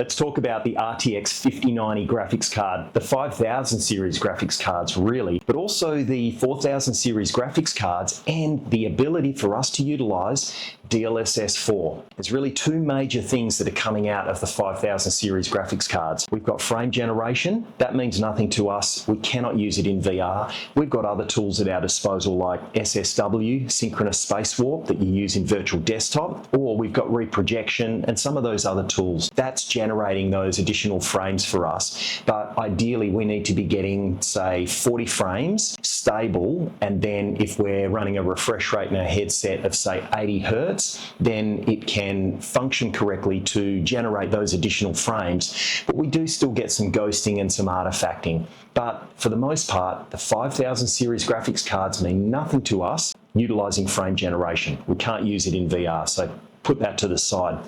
Let's talk about the RTX5090 graphics card, the 5000 series graphics cards really, but also the 4000 series graphics cards and the ability for us to utilize DLSS4. There's really two major things that are coming out of the 5000 series graphics cards. We've got frame generation. That means nothing to us. We cannot use it in VR. We've got other tools at our disposal like SSW, synchronous space warp, that you use in virtual desktop, or we've got reprojection and some of those other tools. That's generating those additional frames for us. But ideally, we need to be getting, say, 40 frames stable, and then if we're running a refresh rate in our headset of, say, 80 Hertz, then it can function correctly to generate those additional frames. But we do still get some ghosting and some artifacting. But for the most part, the 5000 series graphics cards mean nothing to us utilizing frame generation. We can't use it in VR, so put that to the side.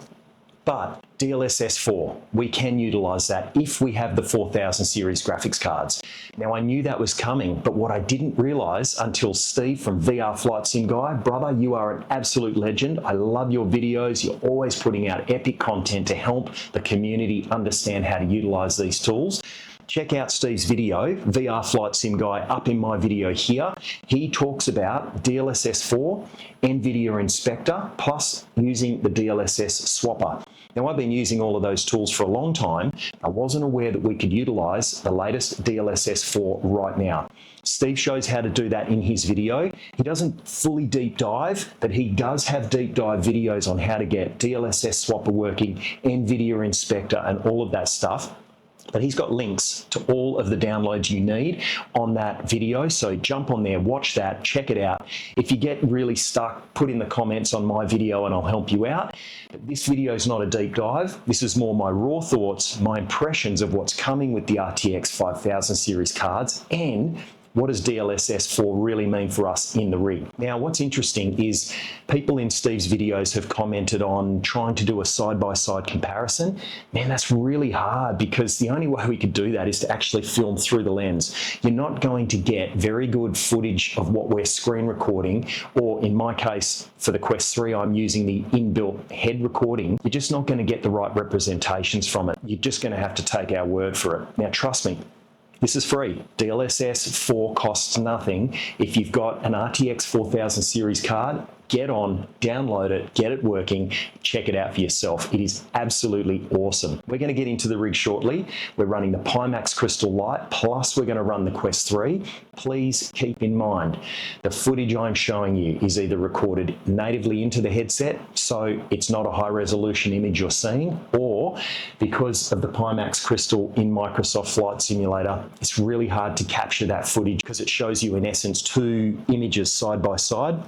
But DLSS4, we can utilize that if we have the 4000 series graphics cards. Now, I knew that was coming, but what I didn't realize until Steve from VR Flight Sim Guy, brother, you are an absolute legend. I love your videos. You're always putting out epic content to help the community understand how to utilize these tools. Check out Steve's video, VR Flight Sim Guy, up in my video here. He talks about DLSS4, NVIDIA Inspector, plus using the DLSS swapper. Now, I've been using all of those tools for a long time. I wasn't aware that we could utilize the latest DLSS4 right now. Steve shows how to do that in his video. He doesn't fully deep dive, but he does have deep dive videos on how to get DLSS swapper working, NVIDIA Inspector, and all of that stuff. But he's got links to all of the downloads you need on that video. So jump on there, watch that, check it out. If you get really stuck, put in the comments on my video and I'll help you out. But this video is not a deep dive. This is more my raw thoughts, my impressions of what's coming with the RTX 5000 series cards, and what does DLSS4 really mean for us in the rig? Now, what's interesting is people in Steve's videos have commented on trying to do a side-by-side comparison. Man, that's really hard because the only way we could do that is to actually film through the lens. You're not going to get very good footage of what we're screen recording, or in my case, for the Quest 3, I'm using the inbuilt head recording. You're just not going to get the right representations from it. You're just going to have to take our word for it. Now, trust me, this is free. DLSS4 costs nothing. If you've got an RTX 4000 series card, get on, download it, get it working, check it out for yourself. It is absolutely awesome. We're going to get into the rig shortly. We're running the Pimax Crystal Light, plus we're going to run the Quest 3. Please keep in mind, the footage I'm showing you is either recorded natively into the headset, so it's not a high resolution image you're seeing, or because of the Pimax Crystal in Microsoft Flight Simulator, it's really hard to capture that footage because it shows you in essence two images side by side.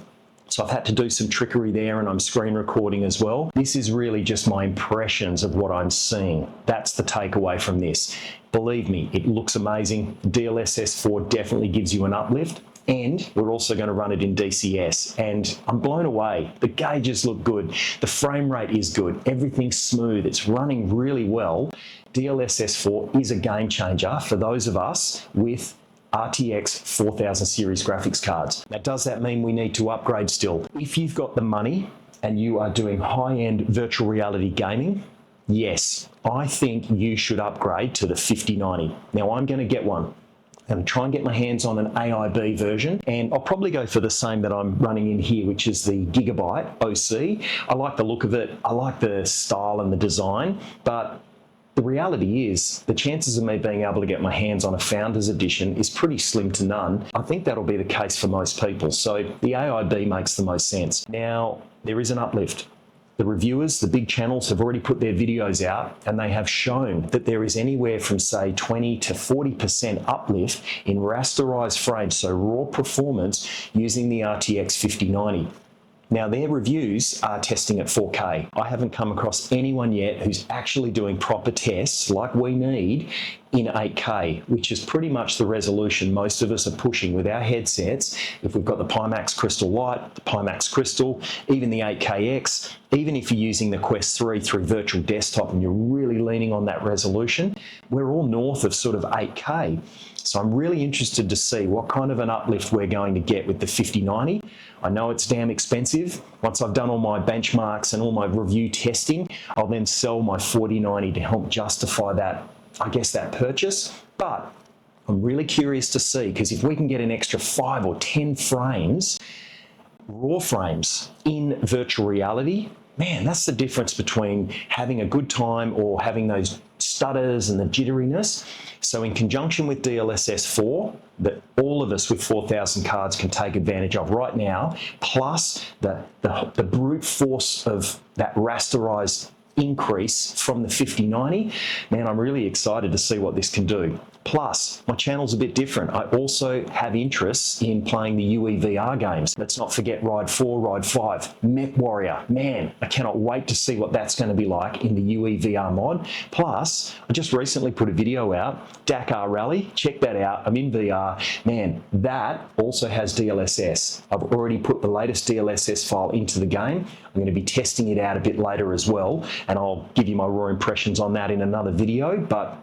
So I've had to do some trickery there, and I'm screen recording as well. This is really just my impressions of what I'm seeing. That's the takeaway from this. Believe me, it looks amazing. DLSS4 definitely gives you an uplift. And we're also going to run it in DCS, and I'm blown away. The gauges look good. The frame rate is good. Everything's smooth. It's running really well. DLSS4 is a game changer for those of us with RTX 4000 series graphics cards. Now, does that mean we need to upgrade still? If you've got the money and you are doing high-end virtual reality gaming, yes, I think you should upgrade to the 5090. Now, I'm going to get one. I'm going to try and get my hands on an AIB version, and I'll probably go for the same that I'm running in here, which is the Gigabyte OC. I like the look of it. I like the style and the design, but the reality is the chances of me being able to get my hands on a Founders Edition is pretty slim to none. I think that'll be the case for most people. So the AIB makes the most sense. Now, there is an uplift. The reviewers, the big channels, have already put their videos out, and they have shown that there is anywhere from, say, 20 to 40% uplift in rasterized frames, so raw performance, using the RTX 5090. Now, their reviews are testing at 4K. I haven't come across anyone yet who's actually doing proper tests like we need in 8K, which is pretty much the resolution most of us are pushing with our headsets. If we've got the Pimax Crystal Light, the Pimax Crystal, even the 8KX, even if you're using the Quest 3 through virtual desktop and you're really leaning on that resolution, we're all north of sort of 8K. So I'm really interested to see what kind of an uplift we're going to get with the 5090. I know it's damn expensive. Once I've done all my benchmarks and all my review testing, I'll then sell my 4090 to help justify that, I guess, that purchase. But I'm really curious to see, because if we can get an extra 5 or 10 frames, raw frames in virtual reality, man, that's the difference between having a good time or having those stutters and the jitteriness. So in conjunction with DLSS4, that all of us with 4,000 cards can take advantage of right now, plus the brute force of that rasterized increase from the 5090, man, I'm really excited to see what this can do. Plus, my channel's a bit different. I also have interests in playing the UE VR games. Let's not forget Ride 4, Ride 5, Mech Warrior. Man, I cannot wait to see what that's going to be like in the UE VR mod. Plus, I just recently put a video out, Dakar Rally. Check that out. I'm in VR. Man, that also has DLSS. I've already put the latest DLSS file into the game. I'm going to be testing it out a bit later as well, and I'll give you my raw impressions on that in another video, but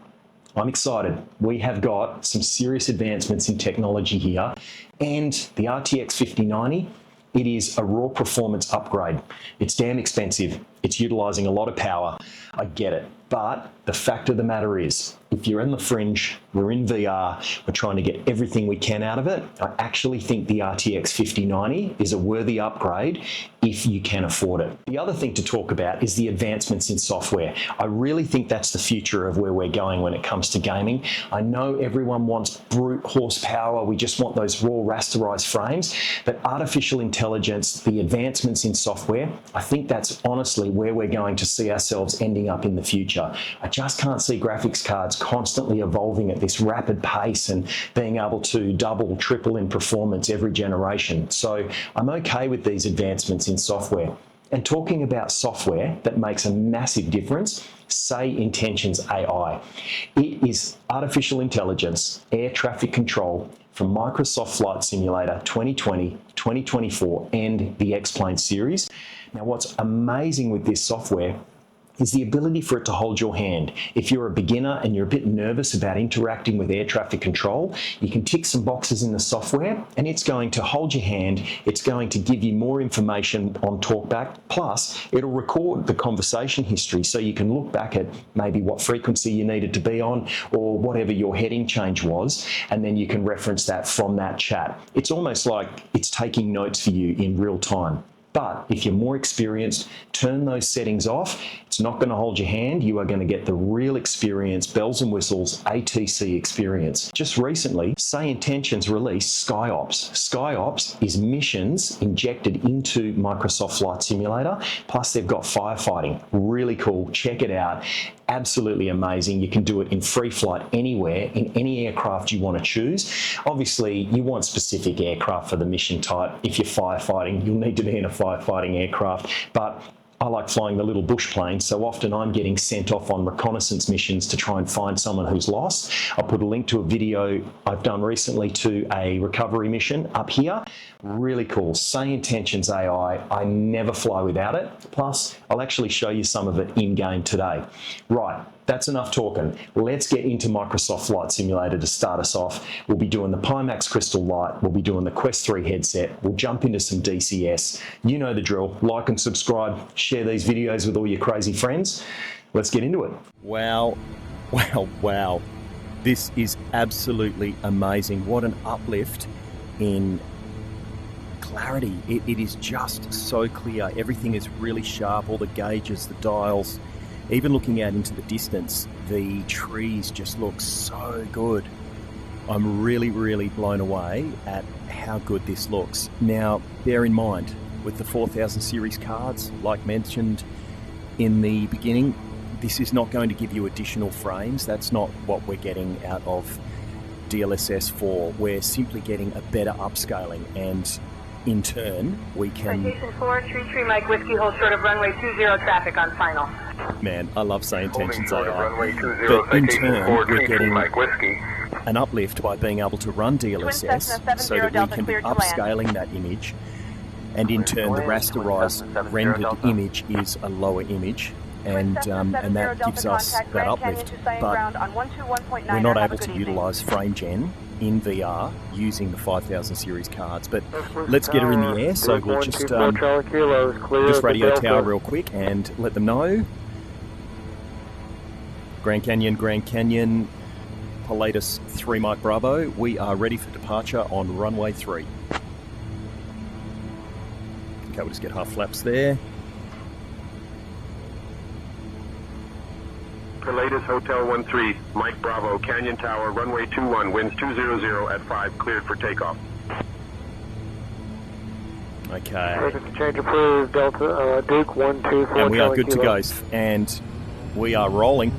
I'm excited. We have got some serious advancements in technology here, and the RTX 5090, it is a raw performance upgrade. It's damn expensive. It's utilizing a lot of power. I get it. But the fact of the matter is, if you're in the fringe, we're in VR, we're trying to get everything we can out of it. I actually think the RTX 5090 is a worthy upgrade if you can afford it. The other thing to talk about is the advancements in software. I really think that's the future of where we're going when it comes to gaming. I know everyone wants brute horsepower. We just want those raw rasterized frames, but artificial intelligence, the advancements in software, I think that's honestly where we're going to see ourselves ending up in the future. I just can't see graphics cards constantly evolving at this rapid pace and being able to double, triple in performance every generation. So I'm okay with these advancements in software. And talking about software that makes a massive difference, say Intentions AI. It is artificial intelligence, air traffic control from Microsoft Flight Simulator 2020, 2024, and the X-Plane series. Now, what's amazing with this software is the ability for it to hold your hand. If you're a beginner and you're a bit nervous about interacting with air traffic control, you can tick some boxes in the software and it's going to hold your hand. It's going to give you more information on talkback. Plus, it'll record the conversation history so you can look back at maybe what frequency you needed to be on or whatever your heading change was, and then you can reference that from that chat. It's almost like it's taking notes for you in real time. But if you're more experienced, turn those settings off. It's not going to hold your hand. You are going to get the real experience, bells and whistles, ATC experience. Just recently, Say Intentions released SkyOps. SkyOps is missions injected into Microsoft Flight Simulator, plus they've got firefighting. Really cool. Check it out. Absolutely amazing. You can do it in free flight anywhere, in any aircraft you want to choose. Obviously, you want specific aircraft for the mission type. If you're firefighting, you'll need to be in a firefighting aircraft. But I like flying the little bush planes, so often I'm getting sent off on reconnaissance missions to try and find someone who's lost. I'll put a link to a video I've done recently to a recovery mission up here. Really cool. Say Intentions AI. I never fly without it. Plus, I'll actually show you some of it in-game today. Right. That's enough talking. Let's get into Microsoft Flight Simulator to start us off. We'll be doing the Pimax Crystal Light. We'll be doing the Quest 3 headset. We'll jump into some DCS. You know the drill. Like and subscribe. Share these videos with all your crazy friends. Let's get into it. Wow. Wow, wow. This is absolutely amazing. What an uplift in clarity. It is just so clear. Everything is really sharp. All the gauges, the dials. Even looking out into the distance, the trees just look so good. I'm really, really blown away at how good this looks. Now, bear in mind, with the 4000 series cards, like mentioned in the beginning, this is not going to give you additional frames. That's not what we're getting out of DLSS4. We're simply getting a better upscaling, and in turn, we can... Citation 4, Tree Mike Whiskey, hold short of runway 20 traffic on final. Man, I love Say Intentions AI. But in turn, we're getting an uplift by being able to run DLSS so that we can be upscaling that image, and in turn, the rasterized rendered image is a lower image. and that gives us that uplift. But we're not able to utilise frame gen in VR using the 5000 series cards. But let's get her in the air, so we'll just radio tower real quick and let them know. Grand Canyon, Pilatus 3 Mike Bravo, we are ready for departure on runway 3. Okay, we'll just get half flaps there. Pilatus Hotel 13, Mike Bravo, Canyon Tower, runway 21, winds 200 at 5, cleared for takeoff. Okay. Change approved, Delta, Duke 124. And we are good to go, and we are rolling.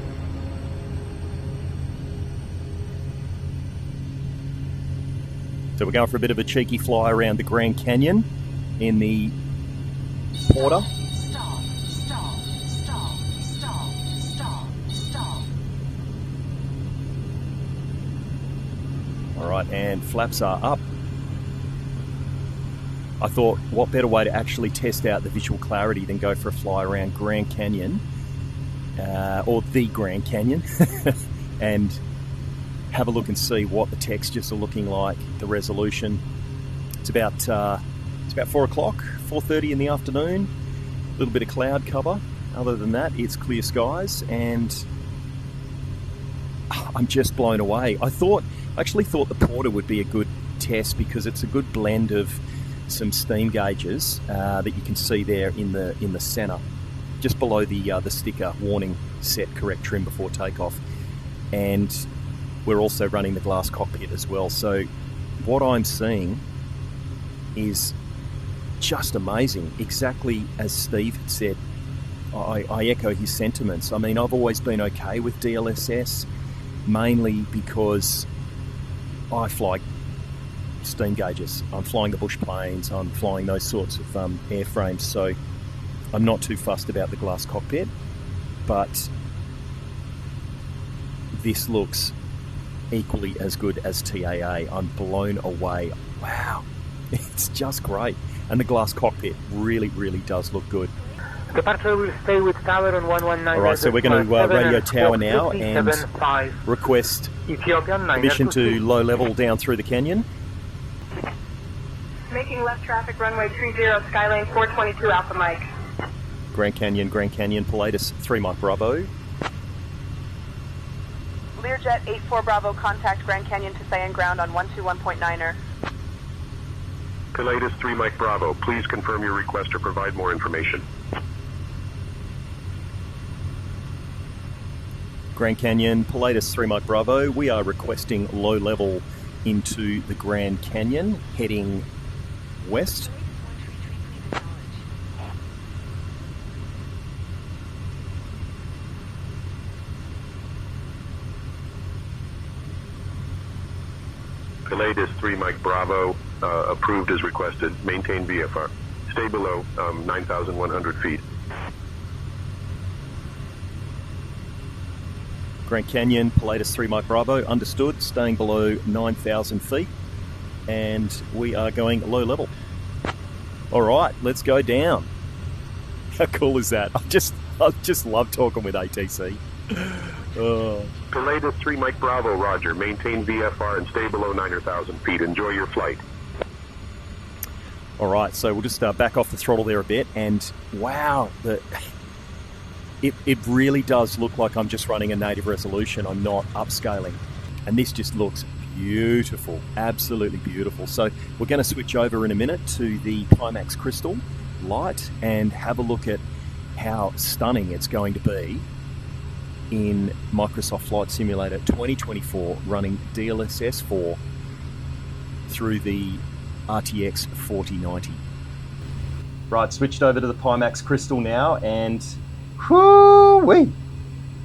So we're going for a bit of a cheeky fly around the Grand Canyon in the Porter. All right, and flaps are up. I thought, what better way to actually test out the visual clarity than go for a fly around Grand Canyon, or the Grand Canyon, and have a look and see what the textures are looking like, the resolution. It's about 4 o'clock, 4:30 in the afternoon. A little bit of cloud cover. Other than that, it's clear skies, and I'm just blown away. I actually thought the Porter would be a good test because it's a good blend of some steam gauges that you can see there in the center, just below the sticker warning set correct trim before takeoff, and we're also running the glass cockpit as well. So what I'm seeing is just amazing. Exactly as Steve had said, I echo his sentiments. I mean, I've always been okay with DLSS, mainly because I fly steam gauges. I'm flying the bush planes, I'm flying those sorts of airframes, so I'm not too fussed about the glass cockpit. But this looks equally as good as TAA. I'm blown away. Wow, it's just great. And the glass cockpit really, really does look good. Departure will stay with tower on 119. Alright, so we're going to radio tower now and request permission to low level down through the canyon. Making left traffic, runway 30, Skylane 422 Alpha Mike. Grand Canyon, Pilatus 3 Mike Bravo. Learjet 84 Bravo, contact Grand Canyon to stay in ground on 121.9er. Pilatus 3 Mike Bravo, please confirm your request or provide more information. Grand Canyon, Pilatus 3 Mike Bravo, we are requesting low level into the Grand Canyon, heading west. Pilatus 3 Mike Bravo, approved as requested. Maintain VFR. Stay below 9,100 feet. Grand Canyon, Pilatus 3 Mike Bravo, understood, staying below 9,000 feet, and we are going low level. All right, let's go down. How cool is that? I just love talking with ATC. Pilatus 3 Mike Bravo, roger. Maintain VFR and stay below 9,000 feet. Enjoy your flight. All right, so we'll just back off the throttle there a bit, and wow, it really does look like I'm just running a native resolution. I'm not upscaling, and this just looks beautiful, absolutely beautiful. So we're going to switch over in a minute to the Pimax Crystal light and have a look at how stunning it's going to be in Microsoft Flight Simulator 2024 running DLSS4 through the RTX4090. Right, switched over to the Pimax Crystal now, and whoo-wee,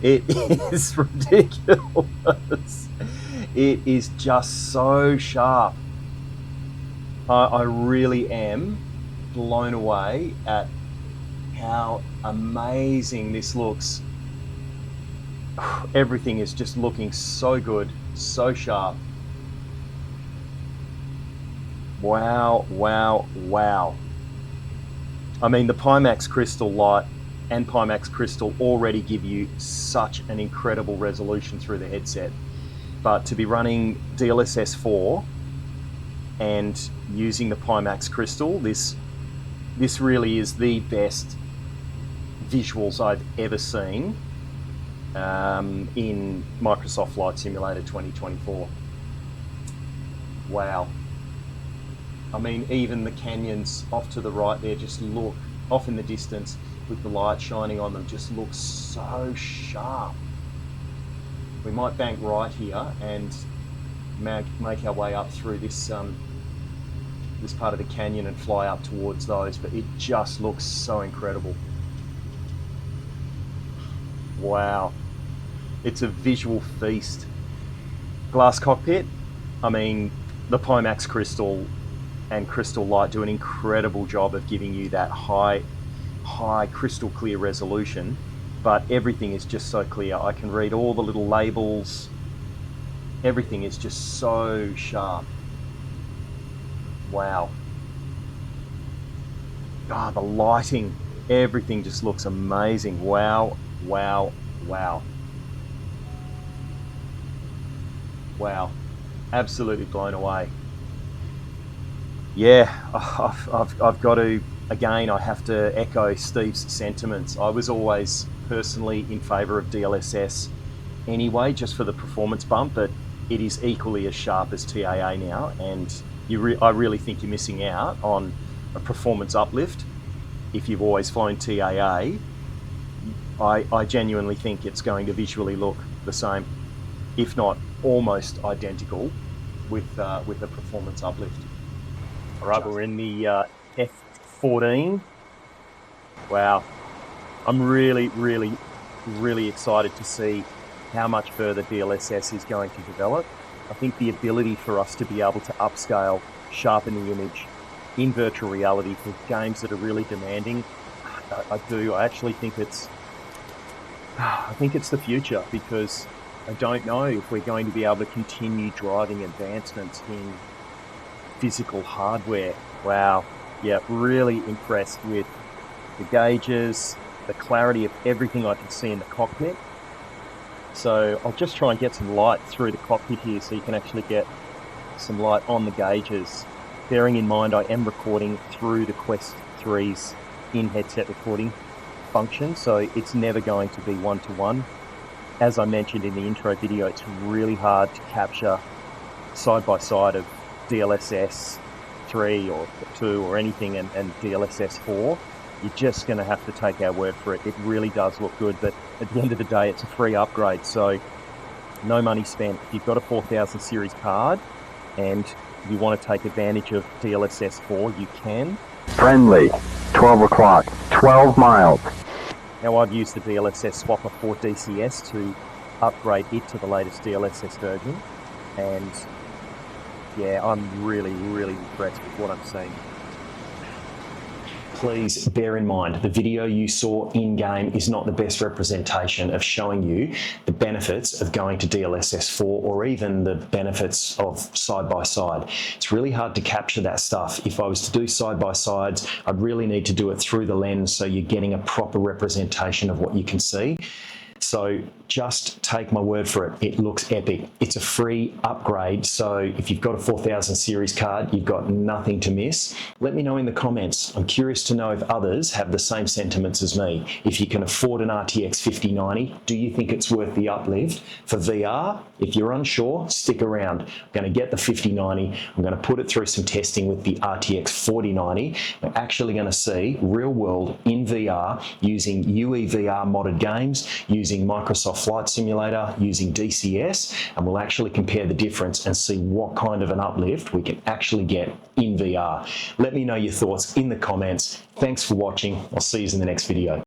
it is ridiculous. It is just so sharp. I really am blown away at how amazing this looks. Everything is just looking so good, so sharp. Wow, wow, wow. I mean, the Pimax Crystal light and Pimax Crystal already give you such an incredible resolution through the headset. But to be running DLSS4 and using the Pimax Crystal, this really is the best visuals I've ever seen in Microsoft Flight Simulator 2024. Wow. I mean, even the canyons off to the right there just look, off in the distance with the light shining on them, just look so sharp. We might bank right here and make our way up through this this part of the canyon and fly up towards those, but it just looks so incredible. Wow. It's a visual feast. Glass cockpit, I mean, the Pimax Crystal and Crystal Light do an incredible job of giving you that high crystal clear resolution, but everything is just so clear. I can read all the little labels. Everything is just so sharp. Wow. Ah, the lighting, everything just looks amazing. Wow, wow, wow. Wow, absolutely blown away. Yeah, I've got to, again, I have to echo Steve's sentiments. I was always personally in favour of DLSS anyway, just for the performance bump, but it is equally as sharp as TAA now, and I really think you're missing out on a performance uplift if you've always flown TAA. I genuinely think it's going to visually look the same, if not almost identical, with a performance uplift. All right, we're in the F14. Wow, I'm really excited to see how much further DLSS is going to develop. I think the ability for us to be able to upscale, sharpen the image in virtual reality for games that are really demanding, I actually think it's the future, because I don't know if we're going to be able to continue driving advancements in physical hardware. Wow, yeah, really impressed with the gauges, the clarity of everything I can see in the cockpit. So I'll just try and get some light through the cockpit here so you can actually get some light on the gauges. Bearing in mind I am recording through the Quest 3's in-headset recording function, so it's never going to be one-to-one. As I mentioned in the intro video, it's really hard to capture side-by-side of DLSS 3 or 2 or anything and DLSS 4. You're just going to have to take our word for it. It really does look good, but at the end of the day, it's a free upgrade, so no money spent. If you've got a 4000 series card and you want to take advantage of DLSS 4, you can. Friendly, 12 o'clock, 12 miles. Now, I've used the DLSS swapper for DCS to upgrade it to the latest DLSS version, and yeah, I'm really impressed with what I'm seeing. Please bear in mind, the video you saw in-game is not the best representation of showing you the benefits of going to DLSS 4 or even the benefits of side-by-side. It's really hard to capture that stuff. If I was to do side-by-sides, I'd really need to do it through the lens so you're getting a proper representation of what you can see. So just take my word for it. It looks epic. It's a free upgrade. So if you've got a 4000 series card, you've got nothing to miss. Let me know in the comments. I'm curious to know if others have the same sentiments as me. If you can afford an RTX5090, do you think it's worth the uplift? For VR, if you're unsure, stick around. I'm going to get the 5090. I'm going to put it through some testing with the RTX4090. We're actually going to see real world in VR using UEVR modded games, using Microsoft Flight Simulator, using DCS, and we'll actually compare the difference and see what kind of an uplift we can actually get in VR. Let me know your thoughts in the comments. Thanks for watching. I'll see you in the next video.